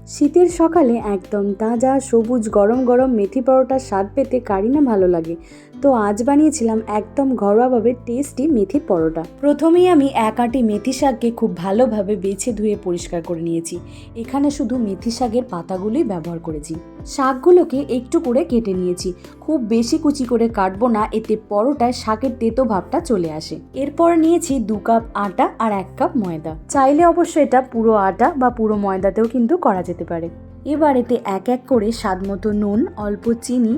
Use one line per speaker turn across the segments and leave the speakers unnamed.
শীতের সকালে একদম তাজা সবুজ গরম গরম মেথি পরোটার স্বাদ পেতে কারই না ভালো লাগে। তো আজ বানিয়েছিলাম একদম ঘরোয়াভাবে টেস্টি মেথির পরোটা। প্রথমেই আমি এক আঁটি মেথি শাককে খুব ভালোভাবে বেছে ধুয়ে পরিষ্কার করে নিয়েছি। এখানে শুধু মেথি শাকের পাতাগুলোই ব্যবহার করেছি। শাকগুলোকে একটু করে কেটে নিয়েছি, খুব বেশি কুচি করে কাটবো না, এতে পরোটায় শাকের তেতো ভাবটা চলে আসে। এরপর নিয়েছি 2 কাপ আটা আর 1 কাপ ময়দা। চাইলে অবশ্য এটা পুরো আটা বা পুরো ময়দাতেও কিন্তু করা যেতে পারে। এবার এতে এক এক করে স্বাদ মতো নুন, অল্প চিনি,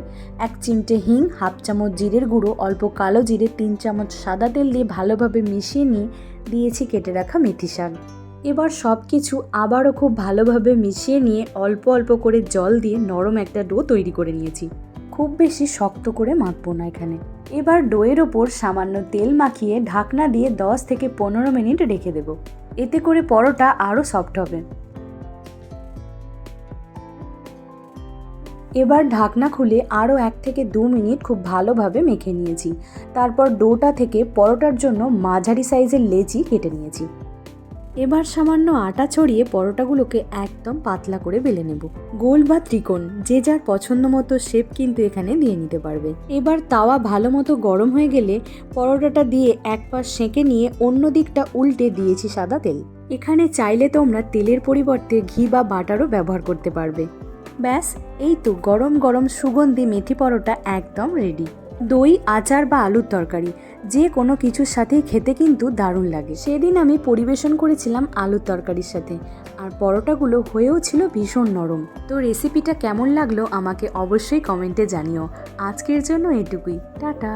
1 চিমটে হিং, হাফ চামচ জিরের গুঁড়ো, অল্প কালো জিরে, 3 চামচ সাদা তেল দিয়ে ভালোভাবে মিশিয়ে নিয়ে দিয়েছি কেটে রাখা মেথি শাক। এবার সব কিছু আবারও খুব ভালোভাবে মিশিয়ে নিয়ে অল্প অল্প করে জল দিয়ে নরম একটা ডো তৈরি করে নিয়েছি। খুব বেশি শক্ত করে মাখবো না এখানে। এবার ডোয়ের ওপর সামান্য তেল মাখিয়ে ঢাকনা দিয়ে 10 থেকে 15 মিনিট রেখে দেব। এতে করে পরোটা আরও সফট হবে। এবার ঢাকনা খুলে আরও 1 থেকে 2 মিনিট খুব ভালোভাবে মেখে নিয়েছি। তারপর ডোটা থেকে পরোটার জন্য মাঝারি সাইজের লেচি কেটে নিয়েছি। এবার সামান্য আটা ছড়িয়ে পরোটাগুলোকে একদম পাতলা করে বেলে নেব। গোল বা ত্রিকোণ যে যার পছন্দ মতো শেপ কিন্তু এখানে দিয়ে নিতে পারবে। এবার তাওয়া ভালো মতো গরম হয়ে গেলে পরোটাটা দিয়ে এক পাশ সেঁকে নিয়ে অন্য দিকটা উল্টে দিয়েছি সাদা তেল। এখানে চাইলে তোমরা তেলের পরিবর্তে ঘি বা বাটারও ব্যবহার করতে পারবে। ব্যাস, এই তো গরম গরম সুগন্ধি মেথি পরোটা একদম রেডি। দই, আচার বা আলুর তরকারি যে কোনো কিছুর সাথেই খেতে কিন্তু দারুণ লাগে। সেদিন আমি পরিবেশন করেছিলাম আলুর তরকারির সাথে, আর পরোটাগুলো হয়েও ছিল ভীষণ নরম। তো রেসিপিটা কেমন লাগলো আমাকে অবশ্যই কমেন্টে জানিও। আজকের জন্য এটুকুই, টাটা।